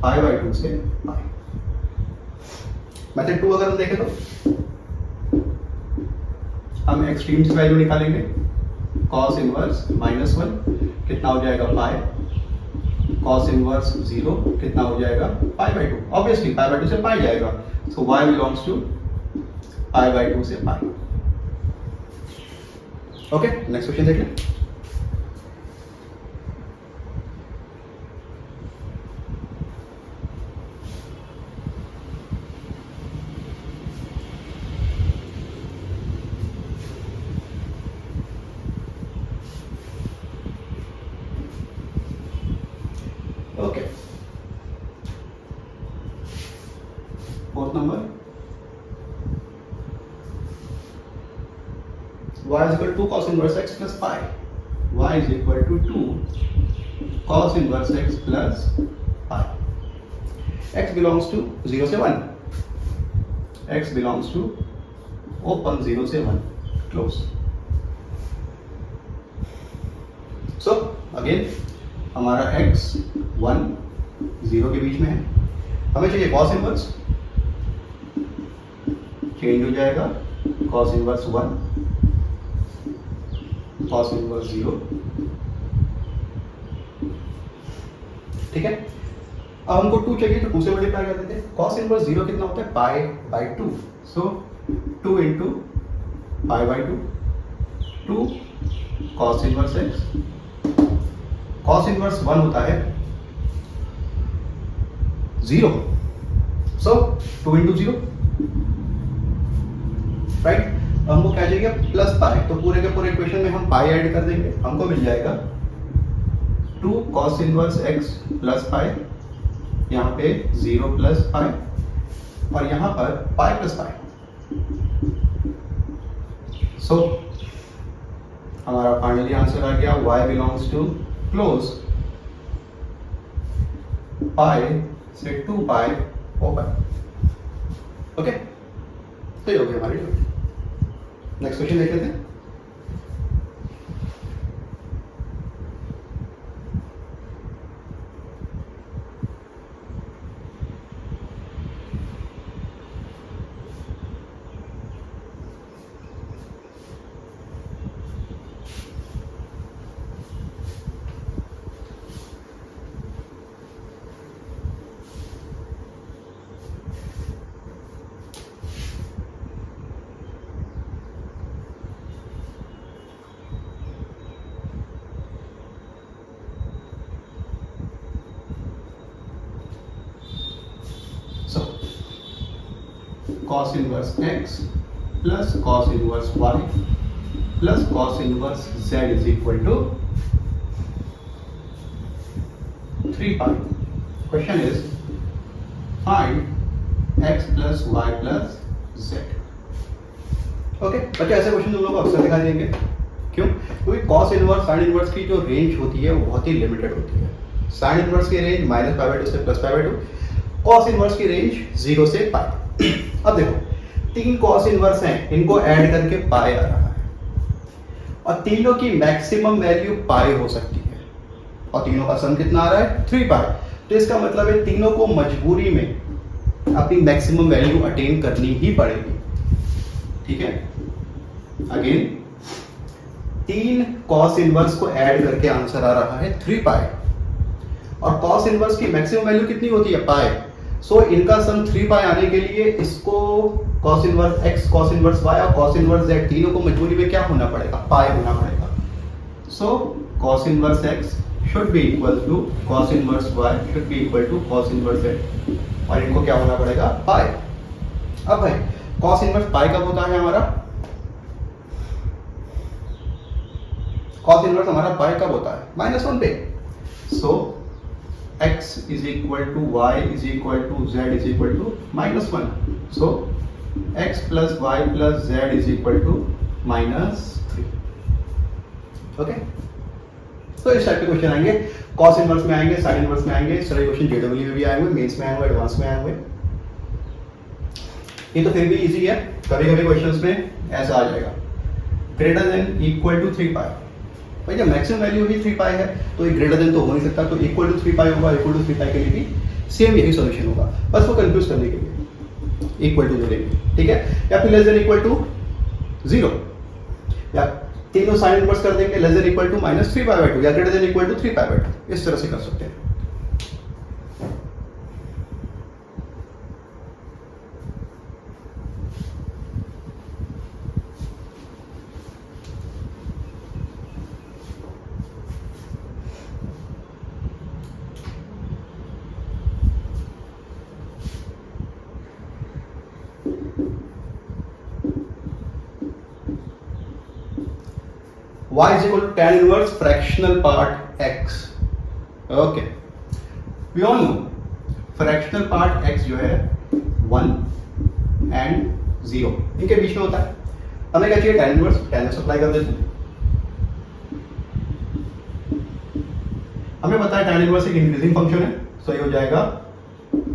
pi by 2 से पाई। मेथड 2 अगर हम देखें तो हम एक्सट्रीम्स वैल्यू निकालेंगे, cos इनवर्स -1 कितना हो जाएगा, पाई, cos इनवर्स 0 कितना हो जाएगा, pi by 2, obviously pi by 2 से पाई जाएगा, so y belongs to pi by 2 से पाई। ओके, नेक्स्ट क्वेश्चन देख लें। Okay, fourth number, y is equal to cos inverse x plus pi, y is equal to 2 cos inverse x plus pi, x belongs to 0 से 1, x belongs to open 0 से 1 close। so again हमारा x 1 0 के बीच में है, हमें चाहिए cos inverse, change हो जाएगा cos इनवर्स 1, cos इनवर्स 0। ठीक है, अब हमको 2 चाहिए तो 2 से मल्टीप्लाई कर देते हैं। cos इनवर्स 0 कितना होता है, पाई by 2, so 2 into pi by 2, 2 cos inverse x, cos inverse 1 होता है 0, सो 2 इंटू 0, राइट। हमको क्या चाहिए, प्लस पाई, तो पूरे के पूरे इक्वेशन में हम पाई ऐड कर देंगे, हमको मिल जाएगा 2 cos inverse x plus pi, यहाँ पे 0 प्लस पाई, और यहाँ पर पाई प्लस पाई, सो हमारा फाइनली आंसर आ गया y बिलोंग्स टू क्लोज पाई से 2 पाई ओवर। ओके, तो ये हो गई हमारी लिमिट। नेक्स्ट क्वेश्चन देख लेते हैं। cos inverse x plus cos inverse y plus cos inverse z is equal to 3 pi. Question is find x plus y plus z. Okay बच्चे, ऐसे क्वेश्चन तुम लोग अक्सर दिखाई देंगे। क्यों? क्योंकि cos इनवर्स sin इनवर्स की जो रेंज होती है वो बहुत ही लिमिटेड होती है। sin इनवर्स की रेंज -π/2 से +π/2, cos इनवर्स की रेंज 0 से π। अब देखो, 3 cos इनवर्स हैं, इनको ऐड करके पाई आ रहा है और तीनों की मैक्सिमम वैल्यू पाई हो सकती है और तीनों का सम कितना आ रहा है 3 पाई। तो इसका मतलब है तीनों को मजबूरी में अपनी मैक्सिमम वैल्यू अटेन करनी ही पड़ेगी। ठीक है, अगेन 3 cos इनवर्स को ऐड करके आंसर आ रहा है 3 पाई और cos इनवर्स की मैक्सिमम वैल्यू कितनी होती है पाई। सो इनका सम 3 पाई आने के लिए इसको cos inverse x, cos inverse y और cos इनवर्स z तीनों को मजबूरी में क्या होना पड़ेगा, पाई होना पड़ेगा। सो cos inverse x should be equal to cos inverse y should be equal to cos inverse z और इनको क्या होना पड़ेगा, पाई। अब भाई cos इनवर्स पाई कब होता है हमारा, cos इनवर्स हमारा पाई कब होता है -1 पे। सो x is equal to y is equal to z is equal to -1. So x plus y plus z is equal to -3. Okay, तो इस टाइप के क्वेश्चन आएंगे, cos इनवर्स में आएंगे, sin इनवर्स में आएंगे। इस तरह क्वेश्चन जेडब्ल्यू में भी आए हुए, मेंस में आए हुए, एडवांस में आए हुए। ये तो फिर भी इजी है, कभी कभी क्वेश्चंस में ऐसा आ जाएगा ग्रेटर देन इक्वल टू 3 पाई। भाई जब मैक्सिमम वैल्यू ही 3 पाई है तो ये ग्रेटर देन तो हो नहीं सकता, तो इक्वल टू 3 पाई होगा, इक्वल टू 3 पाई के लिए भी सेम यही सॉल्यूशन होगा, बस वो कंफ्यूज करने के लिए इक्वल टू लेंगे। ठीक है, या फिर लेस देन इक्वल टू 0 या तीनों साइन इनवर्स कर देंगे, लेस देन इक्वल टू -3π/2 या ग्रेटर देन इक्वल टू 3π/2, इस तरह से कर सकते हैं। y is equal to tan inverse fractional part x. Okay, we all know fractional part x जो है 1 and 0 इनके बीच में होता है। हमें क्या चाहिए, tan inverse अप्लाई कर देते हैं। हमें पता है tan inverse एक इंक्रीजिंग फंक्शन है, सो ये हो जाएगा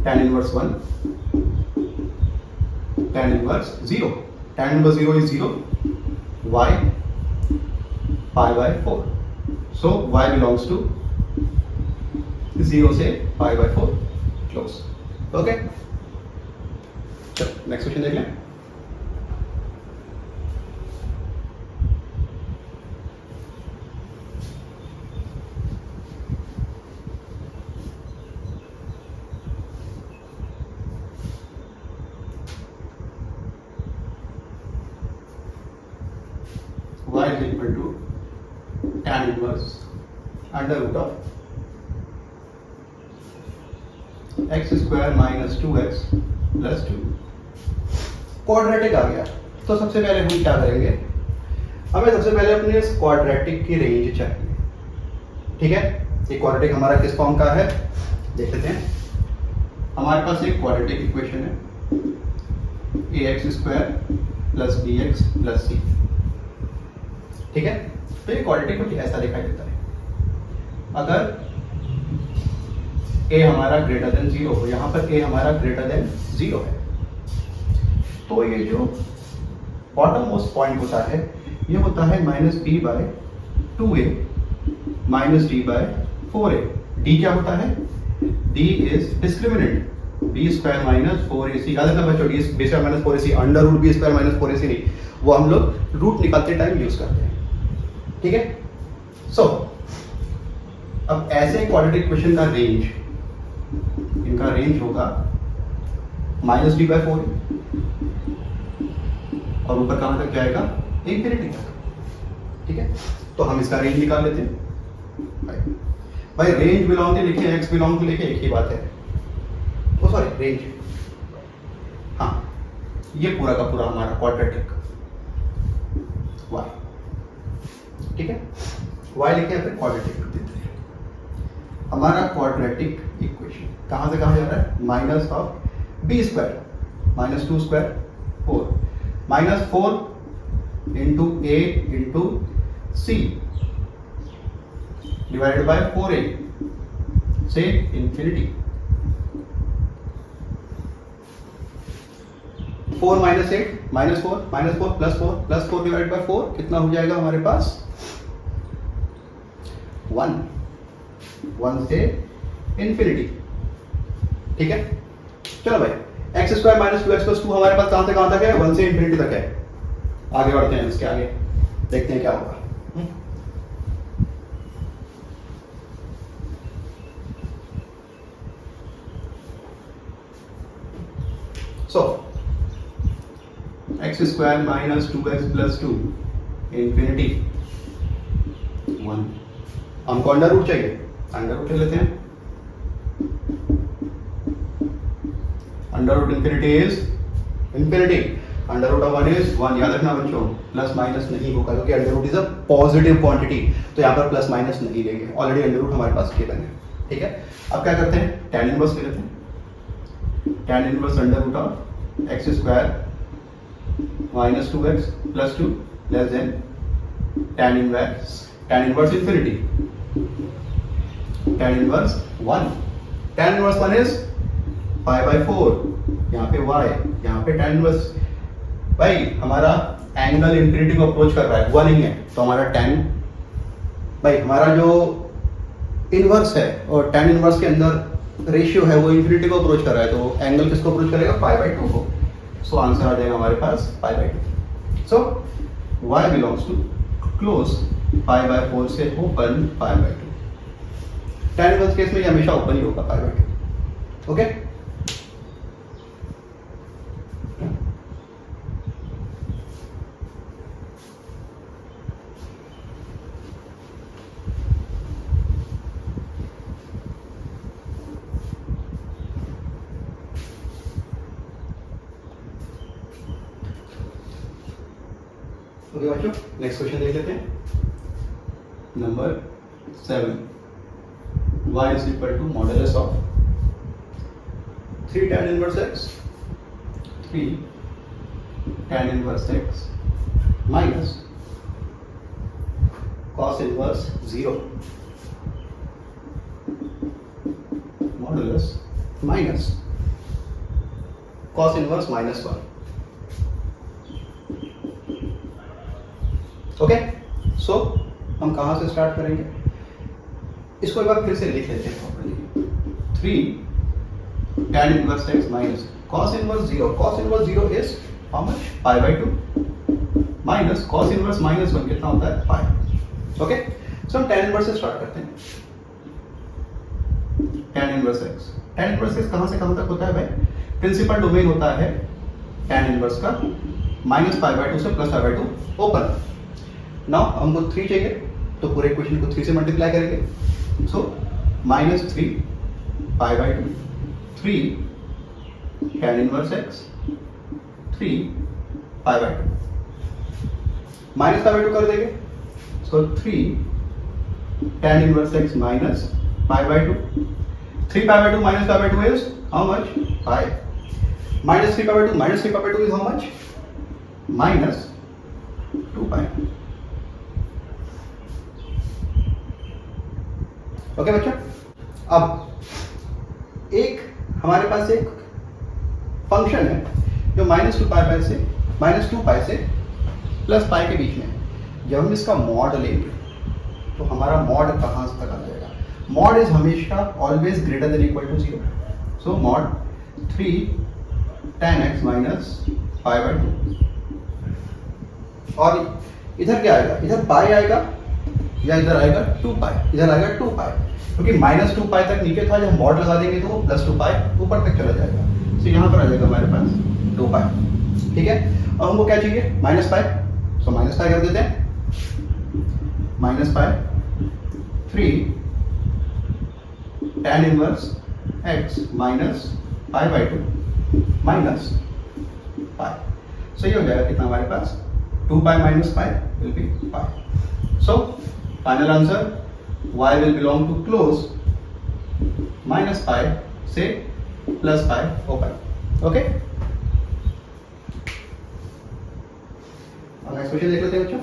tan inverse 1 tan inverse 0, tan inverse 0 is 0, y π/4, so y belongs to 0 से π/4 क्लोज। ओके, चलो नेक्स्ट क्वेश्चन देख लें। y is equal to tan inverse under root of x square minus 2x plus 2। Quadratic आ गया, तो सबसे पहले हम क्या करेंगे, हमें सबसे पहले अपने इस क्वाड्रेटिक की रेंज चाहिए। ठीक है, ये क्वाड्रेटिक हमारा किस फॉर्म का है देख लेते हैं। हमारे पास एक क्वाड्रेटिक इक्वेशन है ax² + bx + c। ठीक है, तो ये क्वाड्रेटिक कुछ ऐसा दिखाई देता है। अगर ए हमारा ग्रेटर देन 0 हो, यहाँ पर ए हमारा ग्रेटर देन 0 है, तो ये जो बॉटम मोस्ट पॉइंट होता है ये होता है -b/2a - d/4a। d क्या होता है? d is discriminant, b² - 4ac। याद रखना बच्चों, b² - 4ac, under root b² - 4ac नहीं, वो हम लोग रूट निकालते टाइम यूज करते हैं, ठीक है। सो अब ऐसे क्वाड्रेटिक इक्वेशन का रेंज, इनका रेंज होगा -d/4 और ऊपर कहां तक जाएगा? इंफिनिटी तक, ठीक है। तो हम इसका रेंज निकाल लेते हैं। भाई रेंज बिलोंग टू लिखे, एक्स बिलोंग टू लिखे, एक ही बात है। ओ सॉरी, रेंज, हाँ, ये पूरा का पूरा हमारा क्वाड्रेटिक y, ठीक है। y लिखे या फिर क्वाड्रेटिक देते हैं। हमारा क्वाड्रेटिक इक्वेशन कहां से कहां जा रहा है? Minus of b² -2² 4 -4 into a into c divided by 4a से इंफिनिटी। 4 - 8 -4 -4 + 4 डिवाइड बाय 4 कितना हो जाएगा हमारे पास? 1 से इंफिनिटी, ठीक है। चलो भाई, x² - 2x + 2 हमारे पास कहां से कहां तक है? 1 से इंफिनिटी तक है। आगे बढ़ते हैं, इसके आगे देखते हैं क्या होगा। So x² - 2x + 2 infinity 1। हमको अंडर रूट चाहिए, अंडर रूट ले लेते हैं। Under root infinity is infinity, under root of 1 is 1। याद रखना बच्चों, प्लस माइनस नहीं होगा क्योंकि under root is a positive quantity, तो यहाँ पर प्लस माइनस नहीं लेंगे, ऑलरेडी अंडर रूट हमारे पास गिवन है, ठीक है। अब क्या करते हैं? tan इनवर्स ले लेते हैं। tan inverse under root of x² - 2x + 2 less than tan inverse infinity, tan inverse 1। tan inverse 1 is π/4, यहाँ पे y, यहाँ पे tan इनवर्स। भाई हमारा एंगल इंफिनिटी को अप्रोच कर रहा है, हुआ नहीं है, तो हमारा tan, भाई हमारा जो इनवर्स है और tan इनवर्स के अंदर रेशियो है वो इंफिनिटी को अप्रोच कर रहा है, तो एंगल किसको अप्रोच करेगा? π/2 को। सो आंसर आ जाएगा हमारे पास π/2। सो y बिलोंग्स टू क्लोज π/4 से ओपन π/2। tan इनवर्स केस में ये हमेशा ओपन ही होगा π/2, ओके। ओके बच्चों, नेक्स्ट क्वेश्चन देख लेते हैं। Number 7, y = modulus of 3 tan inverse x, 3 tan inverse x minus cos inverse 0 modulus minus cos inverse -1। Okay, so हम कहां से स्टार्ट करेंगे? इसको एक बार फिर से लिख लेते हैं properly. 3 tan inverse x minus cos inverse 0। cos inverse 0 is how much? π/2 minus cos inverse -1 कितना होता है? पाई। ओके, सो हम tan इनवर्स से स्टार्ट करते हैं। tan inverse x, tan inverse x कहां से कहां तक होता है भाई? प्रिंसिपल डोमेन होता है tan इनवर्स का -π/2 से +π/2 ओपन। नाउ हमको 3 चाहिए, तो पूरे इक्वेशन को 3 से मल्टीप्लाई करेंगे। सो -3 π/2, 3 tan इनवर्स x, 3 π/2 -π/2 कर देंगे। सो 3 tan inverse x minus π/2, 3 π/2 minus π/2 is how much? Pi. Minus 3 π/2 is how much? Minus 2 pi. Okay बच्चों, अब हमारे पास एक फंक्शन है जो -2 पाई से -2 पाई से प्लस पाई के बीच में है। जब हम इसका मॉड लेंगे तो हमारा मॉड कहाँ तक आ जाएगा? मॉड इज हमेशा always greater than equal to 0। So mod 3 tan x minus pi by 2। और इधर क्या आएगा? इधर पाई आएगा या इधर आएगा 2 पाई? इधर आएगा 2 पाई, क्योंकि -2 पाई तक नीचे था, जब मॉड लगा देंगे तो वो +2 पाई ऊपर तक चला जाएगा। तो यहाँ पर आ जाएगा हमारे पास 2 पाई। ठीक है, और हमको क्या चाहिए? Minus pi. So minus pi कर देते हैं, minus pi 3 tan inverse x minus pi by 2 minus pi. सही हो जाएगा कितना हमारे पास? 2 pi minus pi will be pi. So final answer y will belong to close minus pi से plus pi open. Okay? अब नेक्स्ट क्वेश्चन देख लेते हैं बच्चों।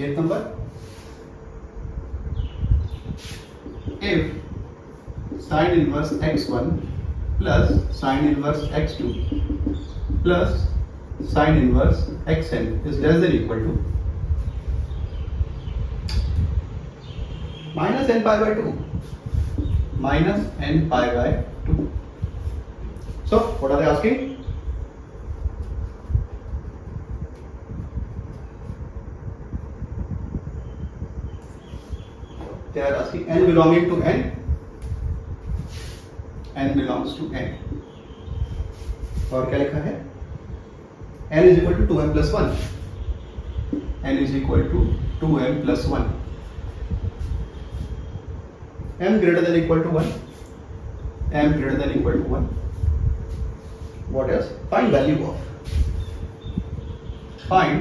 Eighth number, if sin inverse x1 plus sin inverse x2 plus sin inverse xn is less than equal to minus n pi by 2, minus n pi by 2. So what are they asking? They are asking n belonging to n, n belongs to n, और क्या लिखा है? n is equal to 2m plus 1, n is equal to 2m plus 1, m greater than equal to 1, m greater than equal to 1. What else? Find value of find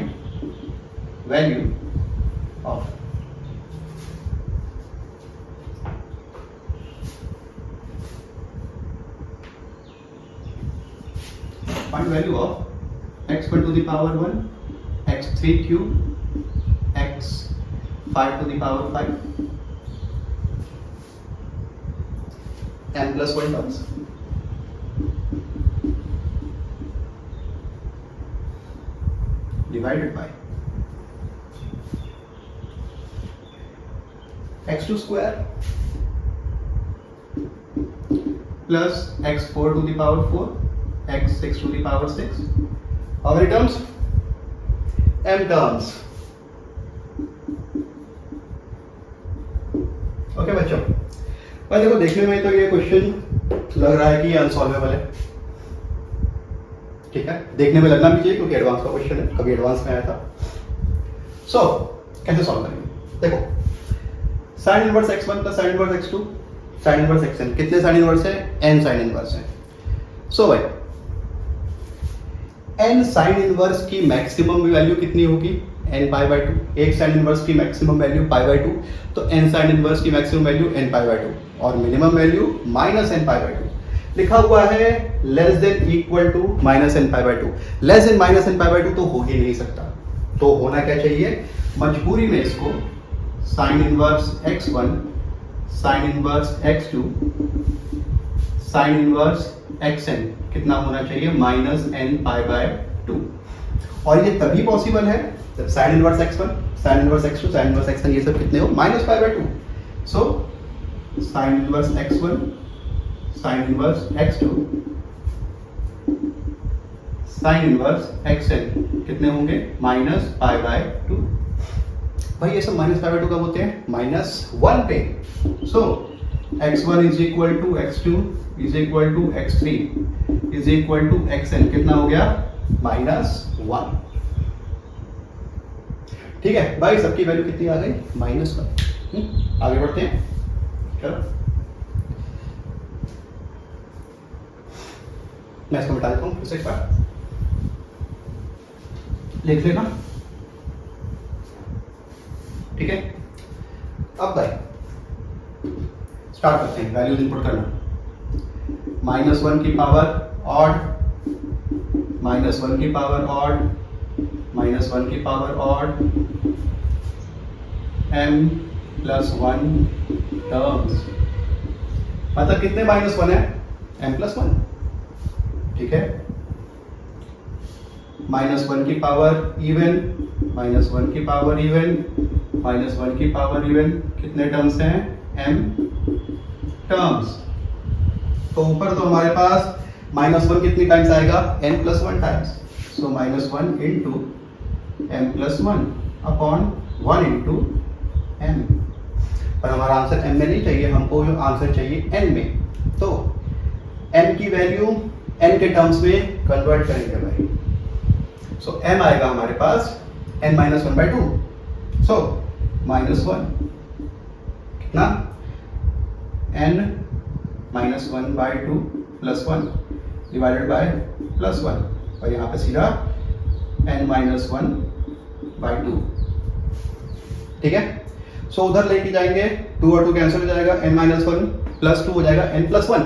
value of x1 to the power 1, x3 cube, x5 to the power 5, n plus 1 terms. Divided by x2 square plus x4 to the power 4, x6 to the power 6. How many terms? m terms. Okay बच्चों, भाई देखो देखने में तो ये question लग रहा है कि ये अनसॉल्वेबल है। ठीक है, देखने में लगना भी चाहिए क्योंकि एडवांस का क्वेश्चन है, कभी एडवांस में आया था। सो कैसे सॉल्व करेंगे? देखो sine inverse x1 plus sine inverse x2 sine inverse xn, कितने साइन इनवर्स है? n साइन इनवर्स है। सो भाई n साइन इनवर्स की मैक्सिमम वैल्यू कितनी होगी? n pi by 2। एक साइन इनवर्स की मैक्सिमम वैल्यू पाई बाई 2, तो n साइन इनवर्स की maximum value n pi by 2 और minimum value minus n pi by 2। लिखा हुआ है less than equal to minus n pi by 2। Less than minus n pi by 2 तो हो ही नहीं सकता। तो होना क्या चाहिए? मजबूरी में इसको sine inverse x1 sine inverse x2 sine inverse xn कितना होना चाहिए? Minus n pi by 2। और ये तभी पॉसिबल है जब sine inverse x1 sine inverse x2 sine inverse xn ये सब कितने हो? Minus pi by 2। So sine inverse x1 sine inverse x2 sine inverse xn कितने होंगे? Minus pi by 2। भाई ये सब माइनस पाई बाय 2 कब होते हैं? -1 पे। So x1 is equal to x2 is equal to x3 is equal to xn कितना हो गया? -1। ठीक है भाई, सबकी वैल्यू कितनी आ गई? -1। आगे बढ़ते हैं, चलो मैं इसको मिटा देता हूँ फिर से एक बार। लिख लेना, ठीक है। अब भाई स्टार्ट करते हैं, वैल्यूज इनपुट करना। -1 की पावर ऑड, -1 की पावर ऑड, -1 की पावर ऑड, m+1 टर्म्स, मतलब कितने -1 है, m+1, ठीक है। -1 की पावर इवन, -1 की पावर इवन, -1 की पावर इवन, कितने टर्म्स हैं, m टर्म्स। तो ऊपर तो हमारे पास -1 कितनी टाइम्स आएगा, n+1 टाइम्स, सो -1 into m+1 upon 1 into m। पर हमारा आंसर m में नहीं चाहिए, हमको जो आंसर चाहिए n में। तो m की वैल्यू n के टर्म्स में कन्वर्ट करेंगे भाई। सो m आएगा हमारे पास n-1/2, सो -1 कितना, n-1/2 +1 डिवाइडेड बाय +1, और यहाँ पे सीधा n-1/2, ठीक है। सो उधर लेके जाएंगे, 2 और 2 कैंसिल हो जाएगा, n-1 +2 हो जाएगा n+1,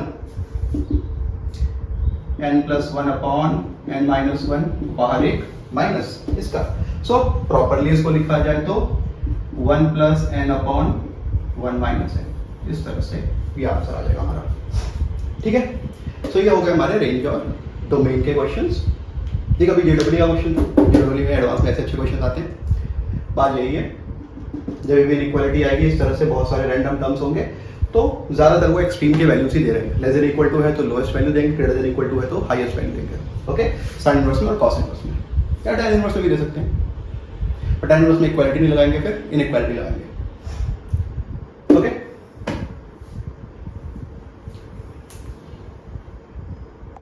n+1 अपॉन n-1, बाहर एक माइनस इसका। सो प्रॉपरली इसको लिखा जाए तो 1 + n अपॉन 1 - n, इस तरह से ये आंसर आ जाएगा हमारा, ठीक है। सो ये हो गए हमारे रेंज और डोमेन के क्वेश्चंस। ठीक है, अभी जेडब्ल्यू का क्वेश्चन, जेडब्ल्यू में एडवांस में ऐसे अच्छे क्वेश्चन आते हैं। बात यही है, जब भी इनइक्वालिटी आएगी इस तरह से बहुत सारे रैंडम टर्म्स होंगे, तो ज्यादातर वो एक्सट्रीम के वैल्यूज ही दे रहे हैं। लेस देन इक्वल टू है तो लोएस्ट वैल्यू देंगे, ग्रेटर देन इक्वल टू है तो हाईएस्ट वैल्यू देंगे, ओके। साइन इनवर्स में और कॉस इनवर्स में, या tan इनवर्स में भी दे सकते हैं, पर tan इनवर्स में इक्वालिटी नहीं लगाएंगे, फिर इनइक्वालिटी लगाएंगे।